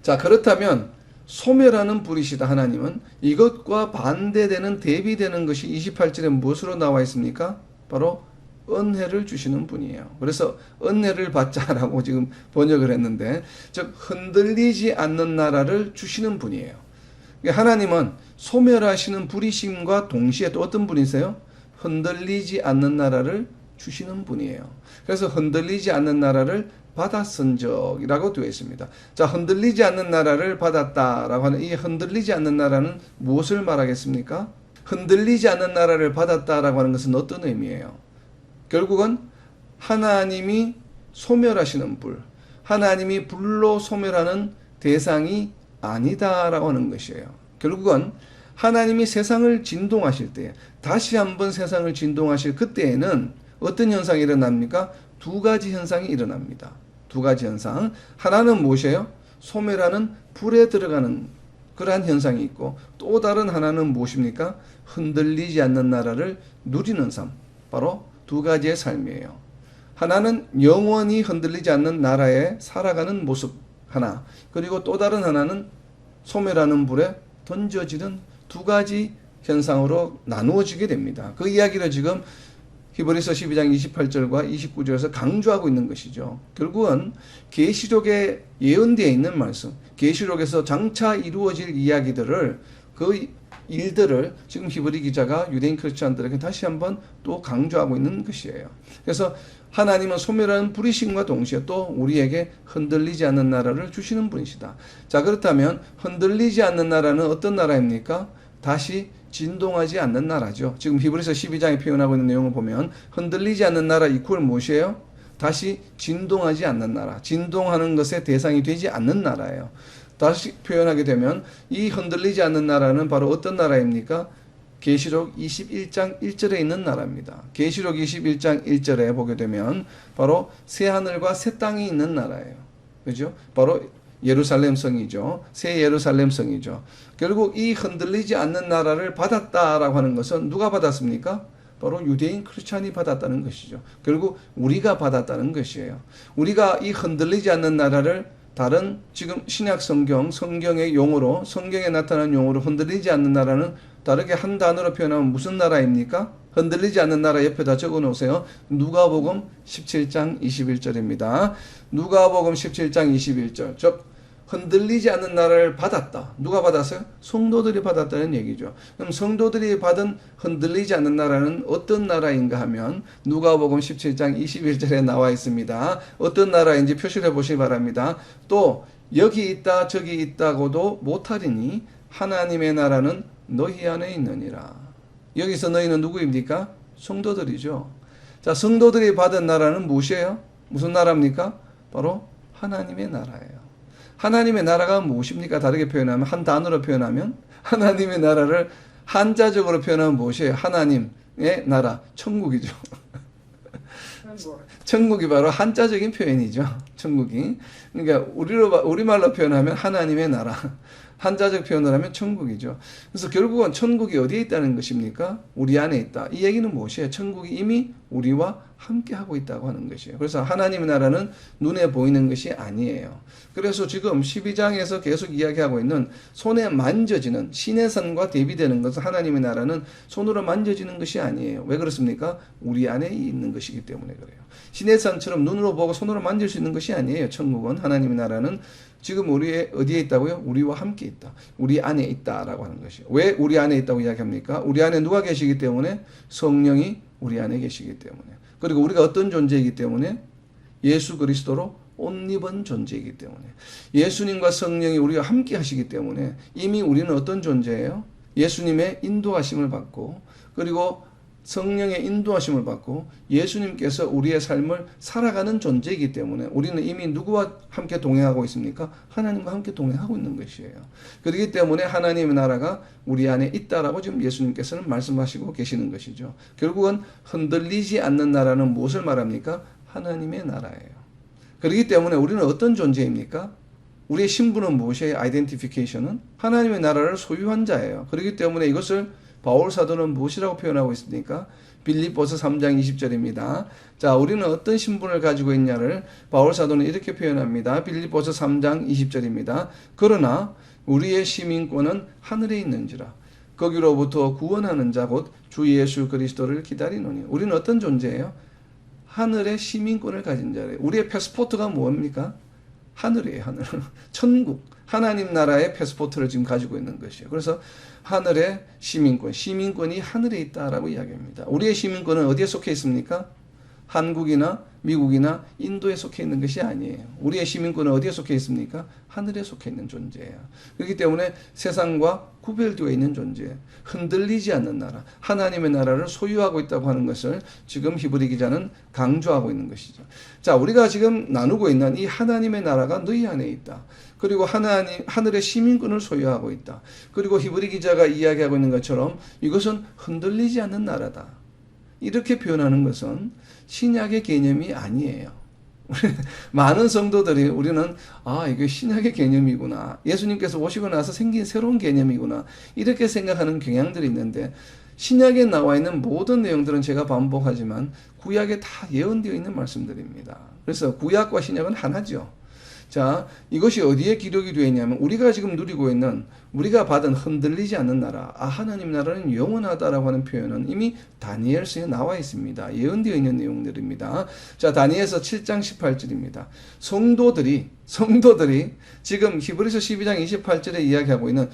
S1: 자, 그렇다면 소멸하는 불이시다 하나님은 이것과 반대되는, 대비되는 것이 28절에 무엇으로 나와 있습니까? 바로 은혜를 주시는 분이에요. 그래서 은혜를 받자라고 지금 번역을 했는데, 즉 흔들리지 않는 나라를 주시는 분이에요. 하나님은 소멸하시는 불이심과 동시에 또 어떤 분이세요? 흔들리지 않는 나라를 주시는 분이에요. 그래서 흔들리지 않는 나라를 받았은적이라고 되어 있습니다. 자, 흔들리지 않는 나라를 받았다라고 하는 이 흔들리지 않는 나라는 무엇을 말하겠습니까? 흔들리지 않는 나라를 받았다라고 하는 것은 어떤 의미예요? 결국은 하나님이 소멸하시는 불, 하나님이 불로 소멸하는 대상이 아니다라고 하는 것이에요. 결국은 하나님이 세상을 진동하실 때, 다시 한번 세상을 진동하실 그때에는 어떤 현상이 일어납니까? 두 가지 현상이 일어납니다. 두 가지 현상. 하나는 무엇이에요? 소멸하는 불에 들어가는 그러한 현상이 있고, 또 다른 하나는 무엇입니까? 흔들리지 않는 나라를 누리는 삶. 바로 두 가지의 삶이에요. 하나는 영원히 흔들리지 않는 나라에 살아가는 모습 하나, 그리고 또 다른 하나는 소멸하는 불에 던져지는 두 가지 현상으로 나누어지게 됩니다. 그 이야기를 지금 히브리서 12장 28절과 29절에서 강조하고 있는 것이죠. 결국은 계시록에 예언되어 있는 말씀, 계시록에서 장차 이루어질 이야기들을, 그 일들을 지금 히브리 기자가 유대인 크리스찬들에게 다시 한번 또 강조하고 있는 것이에요. 그래서 하나님은 소멸하는 불이심과 동시에 또 우리에게 흔들리지 않는 나라를 주시는 분이시다. 자, 그렇다면 흔들리지 않는 나라는 어떤 나라입니까? 다시 진동하지 않는 나라죠. 지금 히브리서 12장에 표현하고 있는 내용을 보면 흔들리지 않는 나라 이퀄 무엇이에요? 다시 진동하지 않는 나라, 진동하는 것의 대상이 되지 않는 나라예요. 다시 표현하게 되면 이 흔들리지 않는 나라는 바로 어떤 나라입니까? 계시록 21장 1절에 있는 나라입니다. 계시록 21장 1절에 보게 되면 바로 새 하늘과 새 땅이 있는 나라예요. 그죠? 바로 예루살렘 성이죠. 새 예루살렘 성이죠. 결국 이 흔들리지 않는 나라를 받았다라고 하는 것은 누가 받았습니까? 바로 유대인 크리스찬이 받았다는 것이죠. 결국 우리가 받았다는 것이에요. 우리가 이 흔들리지 않는 나라를 다른 지금 신약 성경의 용어로, 성경에 나타난 용어로 흔들리지 않는 나라는 다르게 한 단어로 표현하면 무슨 나라입니까? 흔들리지 않는 나라 옆에다 적어 놓으세요. 누가복음 17장 21절입니다. 누가복음 17장 21절. 즉 흔들리지 않는 나라를 받았다. 누가 받았어요? 성도들이 받았다는 얘기죠. 그럼 성도들이 받은 흔들리지 않는 나라는 어떤 나라인가 하면 누가복음 17장 21절에 나와 있습니다. 어떤 나라인지 표시를 해보시기 바랍니다. 또 여기 있다 저기 있다고도 못하리니 하나님의 나라는 너희 안에 있느니라. 여기서 너희는 누구입니까? 성도들이죠. 자, 성도들이 받은 나라는 무엇이에요? 무슨 나라입니까? 바로 하나님의 나라예요. 하나님의 나라가 무엇입니까? 다르게 표현하면, 한 단어로 표현하면, 하나님의 나라를 한자적으로 표현하면 무엇이에요? 하나님의 나라, 천국이죠. 천국이 바로 한자적인 표현이죠. 천국이. 그러니까 우리말로 표현하면 하나님의 나라, 한자적 표현을 하면 천국이죠. 그래서 결국은 천국이 어디에 있다는 것입니까? 우리 안에 있다. 이 얘기는 무엇이에요? 천국이 이미 우리와 함께 하고 있다고 하는 것이에요. 그래서 하나님의 나라는 눈에 보이는 것이 아니에요. 그래서 지금 12장에서 계속 이야기하고 있는 손에 만져지는 신의 산과 대비되는 것은 하나님의 나라는 손으로 만져지는 것이 아니에요. 왜 그렇습니까? 우리 안에 있는 것이기 때문에 그래요. 신의 산처럼 눈으로 보고 손으로 만질 수 있는 것이 아니에요. 천국은, 하나님의 나라는 지금 우리의 어디에 있다고요? 우리와 함께 있다. 우리 안에 있다라고 하는 것이에요. 왜 우리 안에 있다고 이야기합니까? 우리 안에 누가 계시기 때문에? 성령이 우리 안에 계시기 때문에. 그리고 우리가 어떤 존재이기 때문에? 예수 그리스도로 옷 입은 존재이기 때문에. 예수님과 성령이 우리와 함께 하시기 때문에 이미 우리는 어떤 존재예요? 예수님의 인도하심을 받고, 그리고 성령의 인도하심을 받고 예수님께서 우리의 삶을 살아가는 존재이기 때문에 우리는 이미 누구와 함께 동행하고 있습니까? 하나님과 함께 동행하고 있는 것이에요. 그렇기 때문에 하나님의 나라가 우리 안에 있다라고 지금 예수님께서는 말씀하시고 계시는 것이죠. 결국은 흔들리지 않는 나라는 무엇을 말합니까? 하나님의 나라예요. 그렇기 때문에 우리는 어떤 존재입니까? 우리의 신분은 무엇이에요? 아이덴티피케이션은 하나님의 나라를 소유한 자예요. 그렇기 때문에 이것을 바울 사도는 무엇이라고 표현하고 있습니까? 빌립보서 3장 20절입니다. 자, 우리는 어떤 신분을 가지고 있냐를 바울 사도는 이렇게 표현합니다. 빌립보서 3장 20절입니다. 그러나 우리의 시민권은 하늘에 있는지라 거기로부터 구원하는 자 곧 주 예수 그리스도를 기다리노니. 우리는 어떤 존재예요? 하늘의 시민권을 가진 자예요. 우리의 패스포트가 뭡니까? 하늘이에요. 하늘. 천국. 하나님 나라의 패스포트를 지금 가지고 있는 것이에요. 그래서 하늘의 시민권이 하늘에 있다라고 이야기합니다. 우리의 시민권은 어디에 속해 있습니까? 한국이나 미국이나 인도에 속해 있는 것이 아니에요. 우리의 시민권은 어디에 속해 있습니까? 하늘에 속해 있는 존재예요. 그렇기 때문에 세상과 구별되어 있는 존재, 흔들리지 않는 나라, 하나님의 나라를 소유하고 있다고 하는 것을 지금 히브리 기자는 강조하고 있는 것이죠. 자, 우리가 지금 나누고 있는 이 하나님의 나라가 너희 안에 있다. 그리고 하늘의 시민권을 소유하고 있다. 그리고 히브리 기자가 이야기하고 있는 것처럼 이것은 흔들리지 않는 나라다. 이렇게 표현하는 것은 신약의 개념이 아니에요. 많은 성도들이 우리는 이게 신약의 개념이구나. 예수님께서 오시고 나서 생긴 새로운 개념이구나. 이렇게 생각하는 경향들이 있는데 신약에 나와 있는 모든 내용들은 제가 반복하지만 구약에 다 예언되어 있는 말씀들입니다. 그래서 구약과 신약은 하나죠. 자, 이것이 어디에 기록이 되어 있냐면 우리가 지금 누리고 있는 우리가 받은 흔들리지 않는 나라, 하나님 나라는 영원하다라고 하는 표현은 이미 다니엘서에 나와 있습니다. 예언되어 있는 내용들입니다. 자, 다니엘서 7장 18절입니다. 성도들이 지금 히브리서 12장 28절에 이야기하고 있는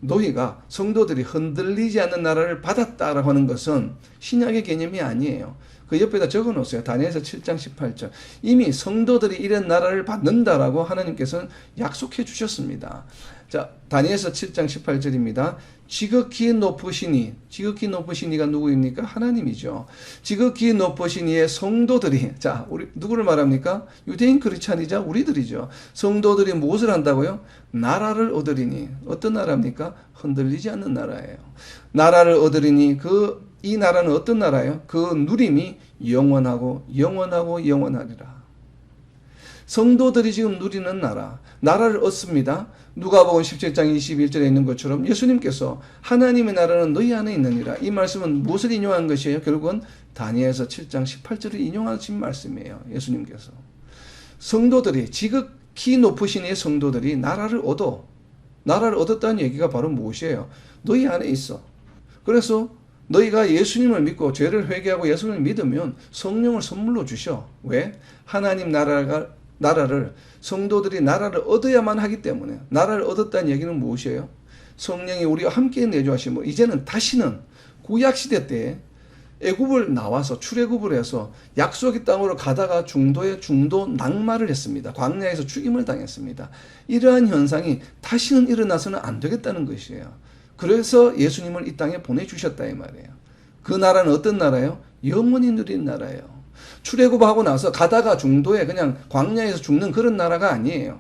S1: 너희가 성도들이 흔들리지 않는 나라를 받았다라고 하는 것은 신약의 개념이 아니에요. 그 옆에다 적어 놓으세요. 다니엘서 7장 18절. 이미 성도들이 이런 나라를 받는다라고 하나님께서는 약속해 주셨습니다. 자, 다니엘서 7장 18절입니다. 지극히 높으시니가 누구입니까? 하나님이죠. 지극히 높으시니의 성도들이, 자, 우리 누구를 말합니까? 유대인 크리스찬이자 우리들이죠. 성도들이 무엇을 한다고요? 나라를 얻으리니. 어떤 나라입니까? 흔들리지 않는 나라예요. 나라를 얻으리니 이 나라는 어떤 나라예요? 그 누림이 영원하고 영원하리라. 성도들이 지금 누리는 나라를 얻습니다. 누가복음 17장 21절에 있는 것처럼 예수님께서 하나님의 나라는 너희 안에 있느니라. 이 말씀은 무엇을 인용한 것이에요? 결국은 다니엘서 7장 18절을 인용하신 말씀이에요. 예수님께서. 성도들이 지극히 높으신 이 성도들이 나라를 얻었다는 얘기가 바로 무엇이에요? 너희 안에 있어. 그래서 너희가 예수님을 믿고 죄를 회개하고 예수님을 믿으면 성령을 선물로 주셔. 왜? 하나님 성도들이 나라를 얻어야만 하기 때문에. 나라를 얻었다는 얘기는 무엇이에요? 성령이 우리와 함께 내주하시면 이제는 다시는 구약시대 때 애굽을 나와서 출애굽을 해서 약속의 땅으로 가다가 중도 낙마를 했습니다. 광야에서 죽임을 당했습니다. 이러한 현상이 다시는 일어나서는 안 되겠다는 것이에요. 그래서 예수님을 이 땅에 보내주셨다 이 말이에요. 그 나라는 어떤 나라예요? 영원히 누린 나라예요. 출애굽하고 나서 가다가 중도에 그냥 광야에서 죽는 그런 나라가 아니에요.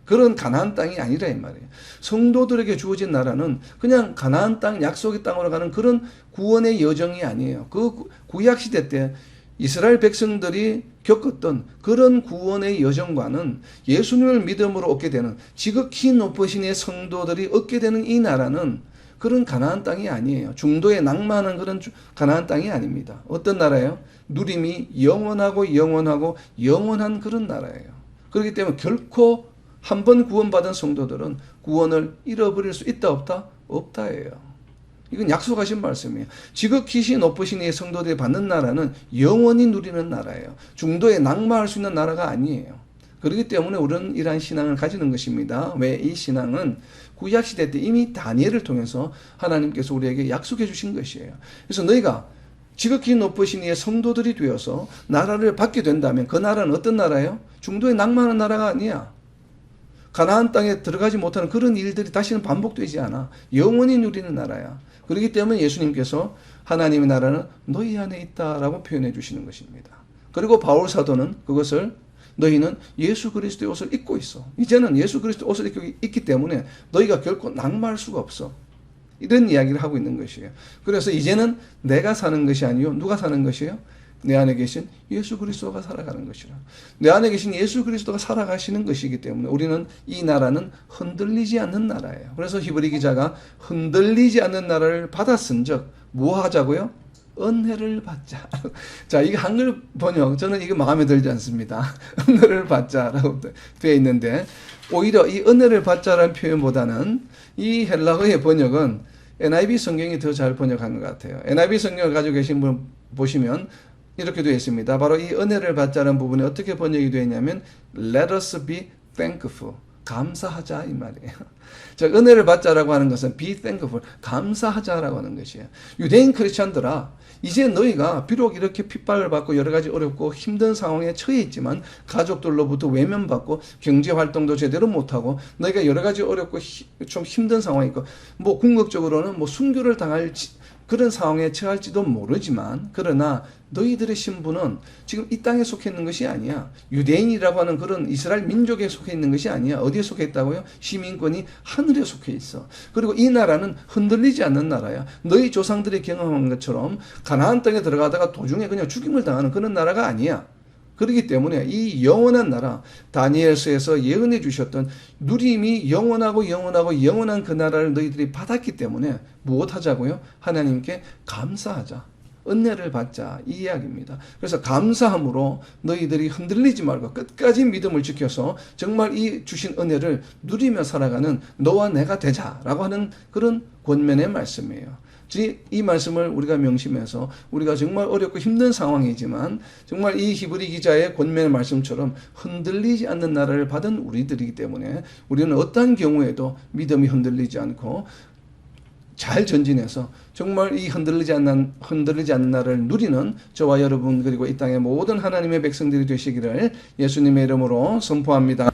S1: 그런 가나안 땅이 아니라 이 말이에요. 성도들에게 주어진 나라는 그냥 가나안 땅, 약속의 땅으로 가는 그런 구원의 여정이 아니에요. 그 구약시대 때 이스라엘 백성들이 겪었던 그런 구원의 여정과는 예수님을 믿음으로 얻게 되는 지극히 높으신 이 성도들이 얻게 되는 이 나라는 그런 가나안 땅이 아니에요. 중도에 낭만한 그런 가나안 땅이 아닙니다. 어떤 나라예요? 누림이 영원한 그런 나라예요. 그렇기 때문에 결코 한 번 구원받은 성도들은 구원을 잃어버릴 수 있다 없다? 없다예요. 이건 약속하신 말씀이에요. 지극히 높으신 이 성도들이 받는 나라는 영원히 누리는 나라예요. 중도에 낙마할 수 있는 나라가 아니에요. 그렇기 때문에 우리는 이러한 신앙을 가지는 것입니다. 왜? 이 신앙은 구약시대 때 이미 다니엘을 통해서 하나님께서 우리에게 약속해 주신 것이에요. 그래서 너희가 지극히 높으신 이의 성도들이 되어서 나라를 받게 된다면 그 나라는 어떤 나라예요? 중도에 낙마하는 나라가 아니야. 가나안 땅에 들어가지 못하는 그런 일들이 다시는 반복되지 않아. 영원히 누리는 나라야. 그렇기 때문에 예수님께서 하나님의 나라는 너희 안에 있다라고 표현해 주시는 것입니다. 그리고 바울 사도는 그것을 너희는 예수 그리스도의 옷을 입고 있어. 이제는 예수 그리스도의 옷을 입고 있기 때문에 너희가 결코 낙마할 수가 없어. 이런 이야기를 하고 있는 것이에요. 그래서 이제는 내가 사는 것이 아니요. 누가 사는 것이에요? 내 안에 계신 예수 그리스도가 살아가는 것이라. 내 안에 계신 예수 그리스도가 살아가시는 것이기 때문에 우리는 이 나라는 흔들리지 않는 나라예요. 그래서 히브리 기자가 흔들리지 않는 나라를 받았은즉 뭐 하자고요? 은혜를 받자. 자, 이게 한글 번역, 저는 이게 마음에 들지 않습니다. 은혜를 받자라고 되어 있는데, 오히려 이 은혜를 받자라는 표현보다는 이 헬라어의 번역은 NIV 성경이 더 잘 번역한 것 같아요. NIV 성경을 가지고 계신 분 보시면 이렇게 되어 있습니다. 바로 이 은혜를 받자라는 부분이 어떻게 번역이 되어 있냐면, Let us be thankful. 감사하자 이 말이에요. 자, 은혜를 받자라고 하는 것은 be thankful, 감사하자라고 하는 것이에요. 유대인 크리스찬들아, 이제 너희가 비록 이렇게 핍박을 받고 여러 가지 어렵고 힘든 상황에 처해 있지만 가족들로부터 외면받고 경제 활동도 제대로 못하고 너희가 여러 가지 어렵고 좀 힘든 상황이 있고 뭐 궁극적으로는 뭐 순교를 당할 그런 상황에 처할지도 모르지만 그러나 너희들의 신분은 지금 이 땅에 속해 있는 것이 아니야. 유대인이라고 하는 그런 이스라엘 민족에 속해 있는 것이 아니야. 어디에 속해 있다고요? 시민권이 하늘에 속해 있어. 그리고 이 나라는 흔들리지 않는 나라야. 너희 조상들이 경험한 것처럼 가나안 땅에 들어가다가 도중에 그냥 죽임을 당하는 그런 나라가 아니야. 그렇기 때문에 이 영원한 나라, 다니엘서에서 예언해 주셨던 누림이 영원하고 영원하고 영원한 그 나라를 너희들이 받았기 때문에 무엇하자고요? 하나님께 감사하자. 은혜를 받자, 이 이야기입니다. 그래서 감사함으로 너희들이 흔들리지 말고 끝까지 믿음을 지켜서 정말 이 주신 은혜를 누리며 살아가는 너와 내가 되자라고 하는 그런 권면의 말씀이에요. 즉, 이 말씀을 우리가 명심해서 우리가 정말 어렵고 힘든 상황이지만 정말 이 히브리 기자의 권면의 말씀처럼 흔들리지 않는 나라를 받은 우리들이기 때문에 우리는 어떠한 경우에도 믿음이 흔들리지 않고 잘 전진해서 정말 이 흔들리지 않는 나라를 누리는 저와 여러분 그리고 이 땅의 모든 하나님의 백성들이 되시기를 예수님의 이름으로 선포합니다.